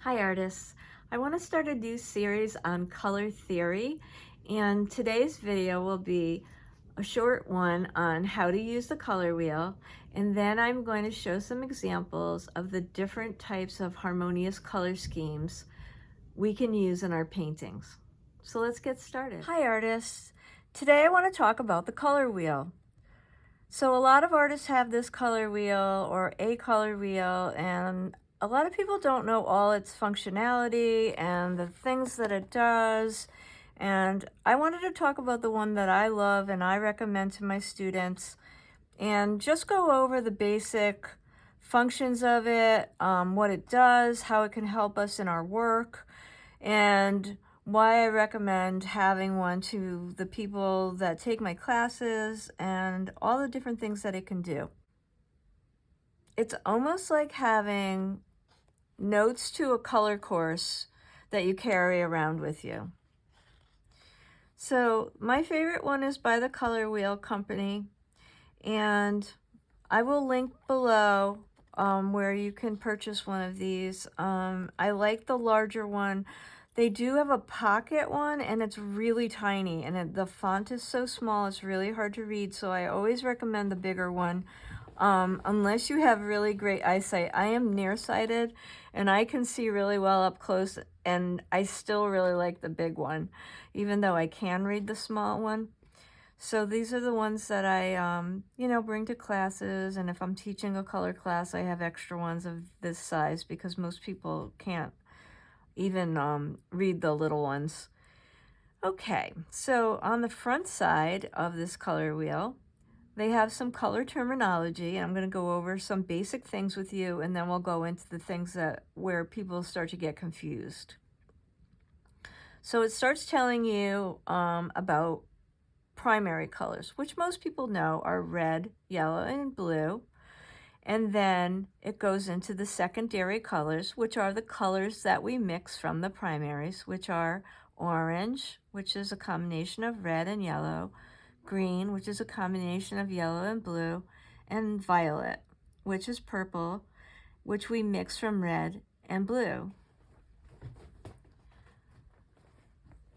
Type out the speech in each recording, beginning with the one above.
Hi artists, I want to start a new series on color theory, and today's video will be a short one on how to use the color wheel, and then I'm going to show some examples of the different types of harmonious color schemes we can use in our paintings. So let's get started. Hi artists, today I want to talk about the color wheel. So a lot of artists have this color wheel or a color wheel, and a lot of people don't know all its functionality and the things that it does. And I wanted to talk about the one that I love and I recommend to my students and just go over the basic functions of it, what it does, how it can help us in our work, and why I recommend having one to the people that take my classes and all the different things that it can do. It's almost like having notes to a color course that you carry around with you. So my favorite one is by the Color Wheel Company, and I will link below where you can purchase one of these. I like the larger one. They do have a pocket one, and it's really tiny, and the font is so small, it's really hard to read, so I always recommend the bigger one. Unless you have really great eyesight. I am nearsighted, and I can see really well up close, and I still really like the big one, even though I can read the small one. So these are the ones that I, bring to classes, and if I'm teaching a color class, I have extra ones of this size because most people can't even read the little ones. Okay, so on the front side of this color wheel, they have some color terminology. I'm going to go over some basic things with you, and then we'll go into the things where people start to get confused. So it starts telling you about primary colors, which most people know are red, yellow, and blue. And then it goes into the secondary colors, which are the colors that we mix from the primaries, which are orange, which is a combination of red and yellow, green, which is a combination of yellow and blue, and violet, which is purple, which we mix from red and blue.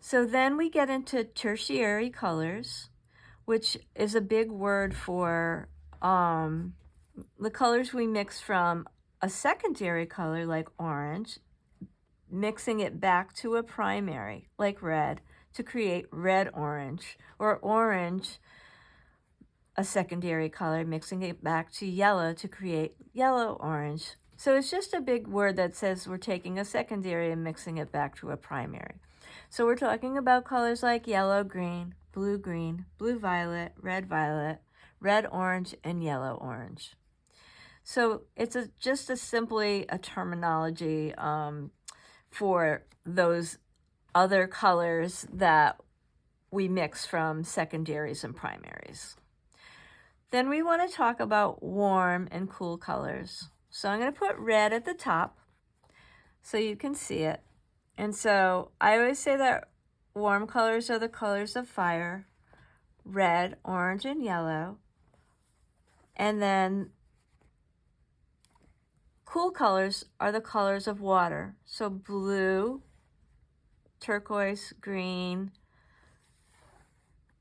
So then we get into tertiary colors, which is a big word for the colors we mix from a secondary color like orange, mixing it back to a primary like red to create red-orange, or orange, a secondary color, mixing it back to yellow to create yellow-orange. So it's just a big word that says we're taking a secondary and mixing it back to a primary. So we're talking about colors like yellow-green, blue-green, blue-violet, red-orange, and yellow-orange. So it's just simply a terminology for those other colors that we mix from secondaries and primaries. Then we want to talk about warm and cool colors. So I'm going to put red at the top so you can see it. And so I always say that warm colors are the colors of fire, red, orange, and yellow. And then cool colors are the colors of water. So blue, turquoise, green,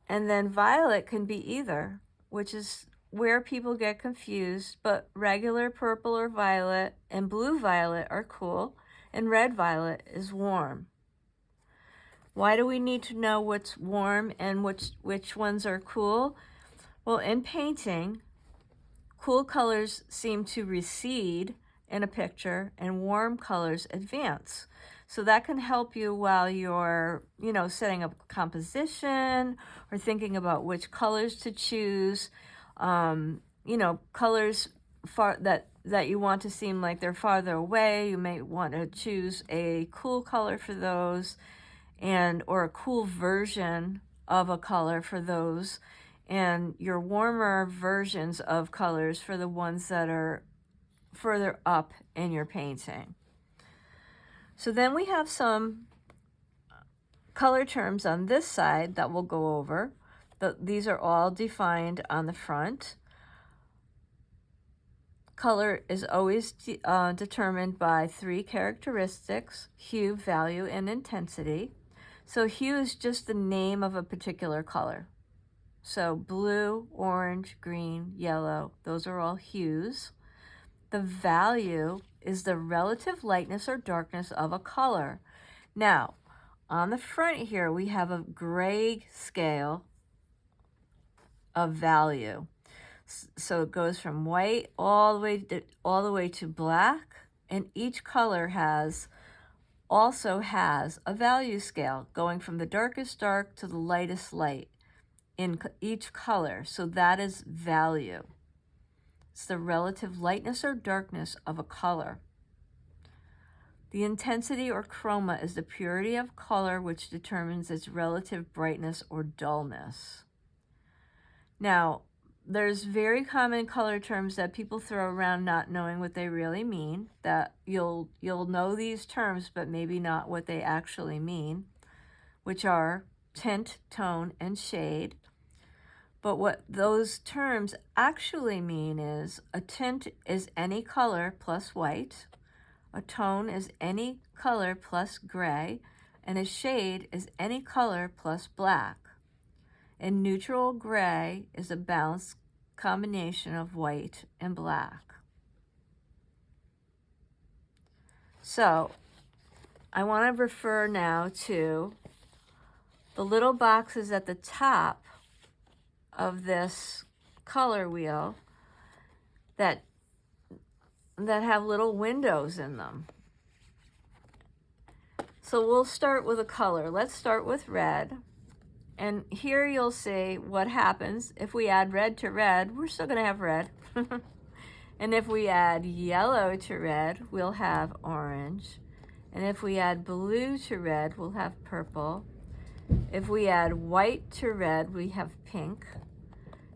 and then violet can be either, which is where people get confused, but regular purple or violet and blue violet are cool, and red violet is warm. Why do we need to know what's warm and which ones are cool? Well, in painting, cool colors seem to recede in a picture and warm colors advance. So that can help you while you're, setting up composition or thinking about which colors to choose. Colors that you want to seem like they're farther away. You may want to choose a cool color for those, or a cool version of a color for those, and your warmer versions of colors for the ones that are further up in your painting. So then we have some color terms on this side that we'll go over. These are all defined on the front. color is always determined by 3 characteristics: hue, value, and intensity. So hue is just the name of a particular color. So blue, orange, green, yellow, those are all hues. The value is the relative lightness or darkness of a color. Now, on the front here, we have a gray scale of value. So it goes from white all the way to black, and each color also has a value scale going from the darkest dark to the lightest light in each color. So that is value. It's the relative lightness or darkness of a color. The intensity or chroma is the purity of color, which determines its relative brightness or dullness. Now, there's very common color terms that people throw around not knowing what they really mean, that you'll know these terms, but maybe not what they actually mean, which are tint, tone, and shade. But what those terms actually mean is a tint is any color plus white, a tone is any color plus gray, and a shade is any color plus black. And neutral gray is a balanced combination of white and black. So I want to refer now to the little boxes at the top of this color wheel that have little windows in them. So we'll start with a color. Let's start with red. And here you'll see what happens if we add red to red. We're still going to have red. And if we add yellow to red, we'll have orange. And if we add blue to red, we'll have purple. If we add white to red, we have pink.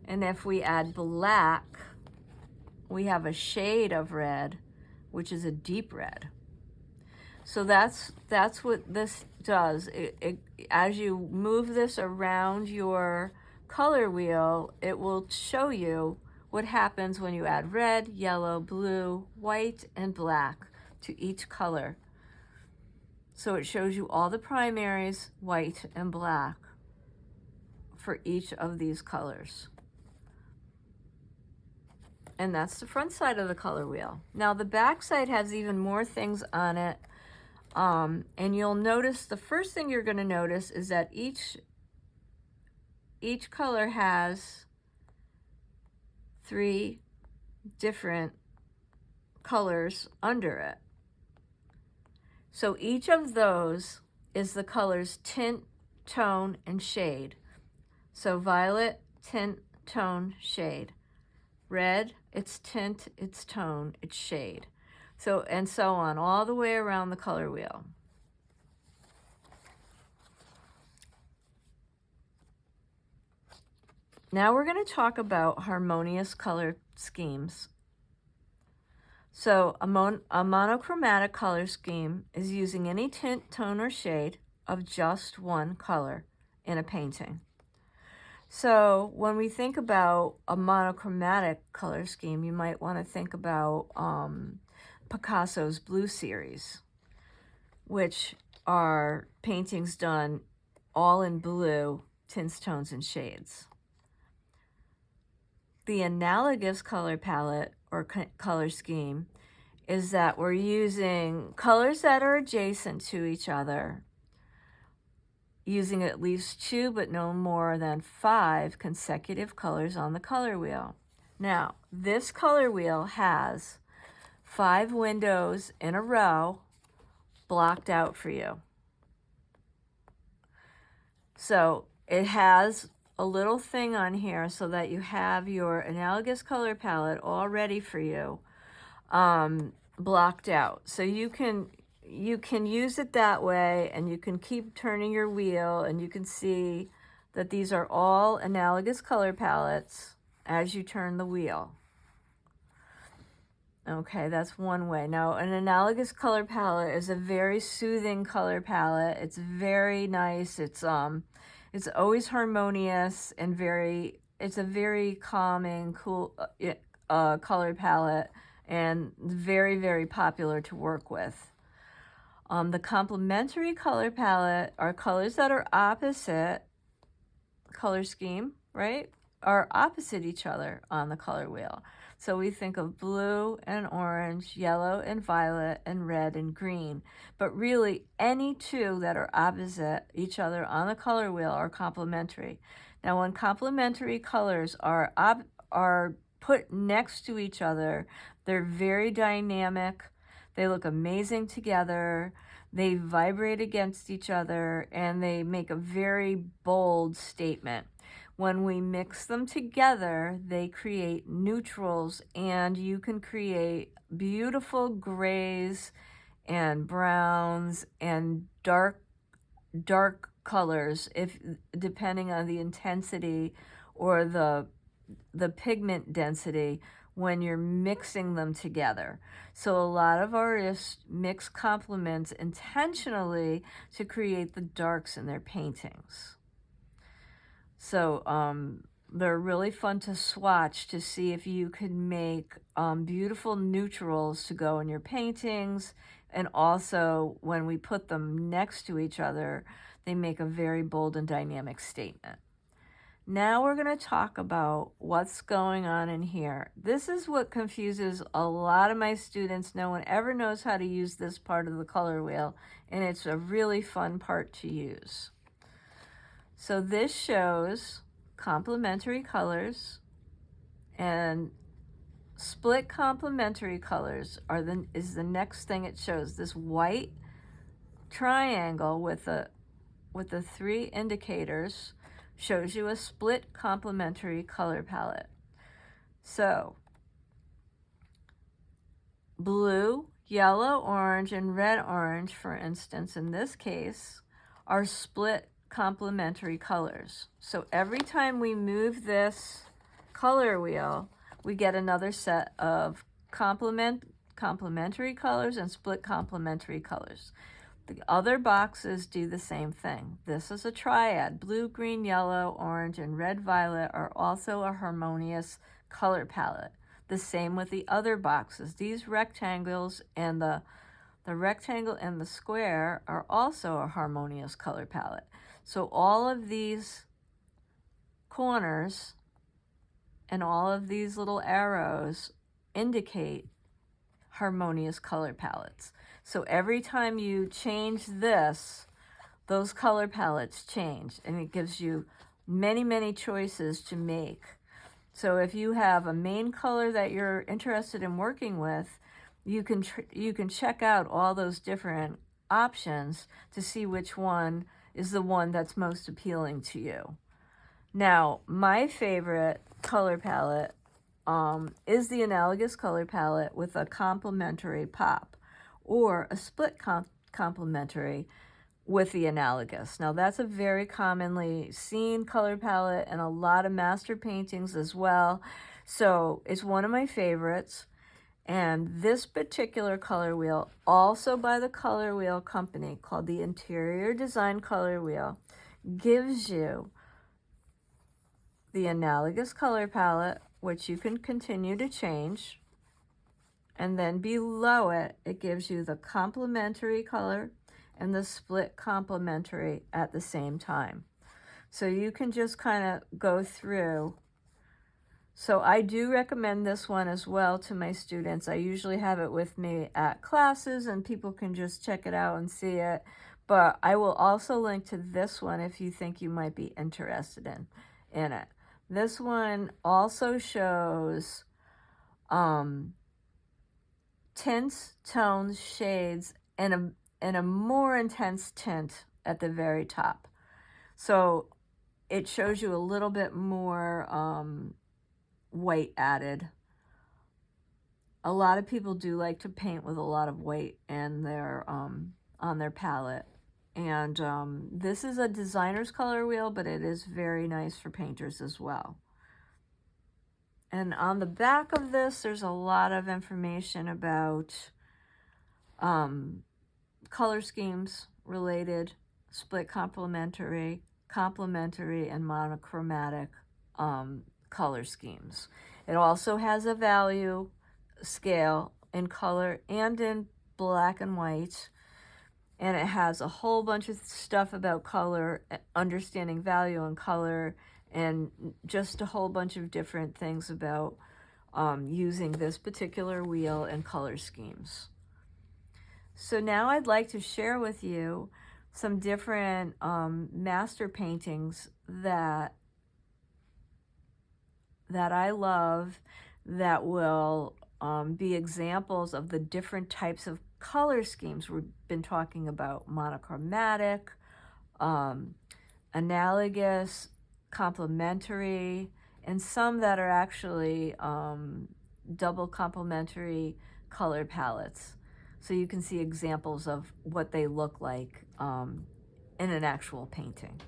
And if we add black, we have a shade of red, which is a deep red. So that's what this does. As you move this around your color wheel, it will show you what happens when you add red, yellow, blue, white, and black to each color. So it shows you all the primaries, white and black, for each of these colors. And that's the front side of the color wheel. Now the back side has even more things on it. And you'll notice, the first thing you're going to notice is that each color has 3 different colors under it. So each of those is the colors tint, tone, and shade. So violet, tint, tone, shade. Red, it's tint, it's tone, it's shade. So, and so on, all the way around the color wheel. Now we're going to talk about harmonious color schemes. So a monochromatic color scheme is using any tint, tone, or shade of just one color in a painting. So when we think about a monochromatic color scheme, you might want to think about Picasso's Blue Series, which are paintings done all in blue, tints, tones, and shades. The analogous color palette or color scheme is that we're using colors that are adjacent to each other, using at least 2 but no more than 5 consecutive colors on the color wheel. Now, this color wheel has 5 windows in a row blocked out for you. So it has a little thing on here so that you have your analogous color palette all ready for you, blocked out. So you can use it that way, and you can keep turning your wheel, and you can see that these are all analogous color palettes as you turn the wheel. Okay, that's one way. Now, an analogous color palette is a very soothing color palette. It's very nice. It's always harmonious and it's a very calming, cool color palette and very, very popular to work with. The complementary color palette are colors that are opposite color scheme, right? Are opposite each other on the color wheel. So we think of blue and orange, yellow and violet, and red and green. But really, any two that are opposite each other on the color wheel are complementary. Now, when complementary colors are put next to each other, they're very dynamic. They look amazing together. They vibrate against each other, and they make a very bold statement. When we mix them together, they create neutrals, and you can create beautiful grays and browns and dark colors, if depending on the intensity or the pigment density when you're mixing them together. So a lot of artists mix complements intentionally to create the darks in their paintings. So they're really fun to swatch to see if you can make beautiful neutrals to go in your paintings. And also, when we put them next to each other, they make a very bold and dynamic statement. Now we're going to talk about what's going on in here. This is what confuses a lot of my students. No one ever knows how to use this part of the color wheel, and it's a really fun part to use. So this shows complementary colors, and split complementary colors is the next thing it shows. This white triangle with the three indicators shows you a split complementary color palette. So blue, yellow, orange, and red orange, for instance, in this case, are split complementary colors. So every time we move this color wheel, we get another set of complementary colors and split complementary colors. The other boxes do the same thing. This is a triad. Blue, green, yellow, orange, and red, violet are also a harmonious color palette. The same with the other boxes. These rectangles and the rectangle and the square are also a harmonious color palette. So all of these corners and all of these little arrows indicate harmonious color palettes. So every time you change this, those color palettes change, and it gives you many, many choices to make. So if you have a main color that you're interested in working with, you can check out all those different options to see which one is the one that's most appealing to you. Now, my favorite color palette is the analogous color palette with a complementary pop, or a split complementary with the analogous. Now, that's a very commonly seen color palette in a lot of master paintings as well. So it's one of my favorites. And this particular color wheel, also by the color wheel company called the Interior Design Color Wheel, gives you the analogous color palette, which you can continue to change. And then below it, it gives you the complementary color and the split complementary at the same time. So you can just kind of go through. So I do recommend this one as well to my students. I usually have it with me at classes, and people can just check it out and see it. But I will also link to this one if you think you might be interested in it. This one also shows tints, tones, shades, and a more intense tint at the very top. So it shows you a little bit more white added. A lot of people do like to paint with a lot of white in their on their palette. And this is a designer's color wheel, but it is very nice for painters as well. And on the back of this, there's a lot of information about color schemes related, split complementary, and monochromatic color schemes. It also has a value scale in color and in black and white. And it has a whole bunch of stuff about color, understanding value in color, and just a whole bunch of different things about using this particular wheel and color schemes. So now I'd like to share with you some different master paintings that I love, that will be examples of the different types of color schemes. We've been talking about monochromatic, analogous, complementary, and some that are actually double complementary color palettes. So you can see examples of what they look like in an actual painting.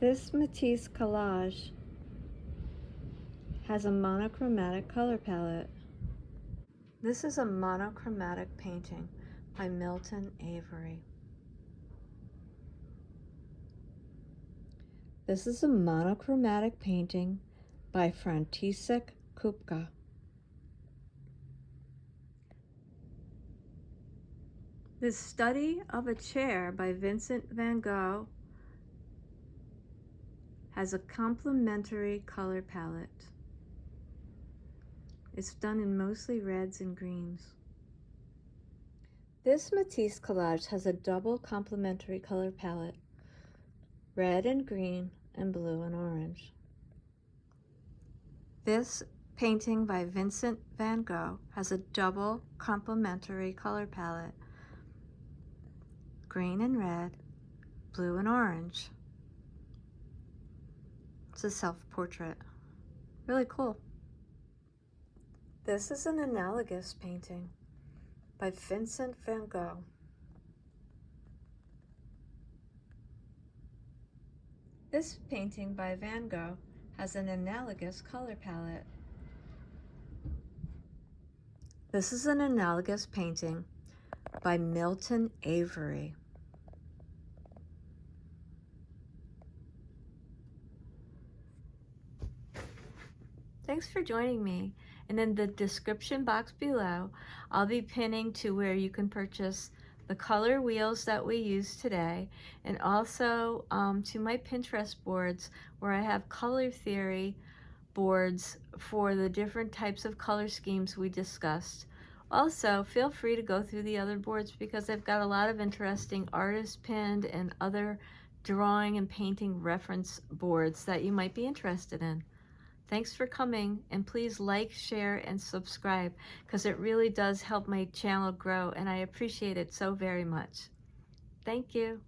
This Matisse collage has a monochromatic color palette. This is a monochromatic painting by Milton Avery. This is a monochromatic painting by František Kupka. The Study of a Chair by Vincent van Gogh has a complementary color palette. It's done in mostly reds and greens. This Matisse collage has a double complementary color palette, red and green and blue and orange. This painting by Vincent van Gogh has a double complementary color palette, green and red, blue and orange. It's a self-portrait. Really cool. This is an analogous painting by Vincent van Gogh. This painting by Van Gogh has an analogous color palette. This is an analogous painting by Milton Avery. Thanks for joining me. And in the description box below, I'll be pinning to where you can purchase the color wheels that we use today, and also to my Pinterest boards where I have color theory boards for the different types of color schemes we discussed. Also, feel free to go through the other boards because I've got a lot of interesting artist pinned and other drawing and painting reference boards that you might be interested in. Thanks for coming, and please like, share, and subscribe because it really does help my channel grow, and I appreciate it so very much. Thank you.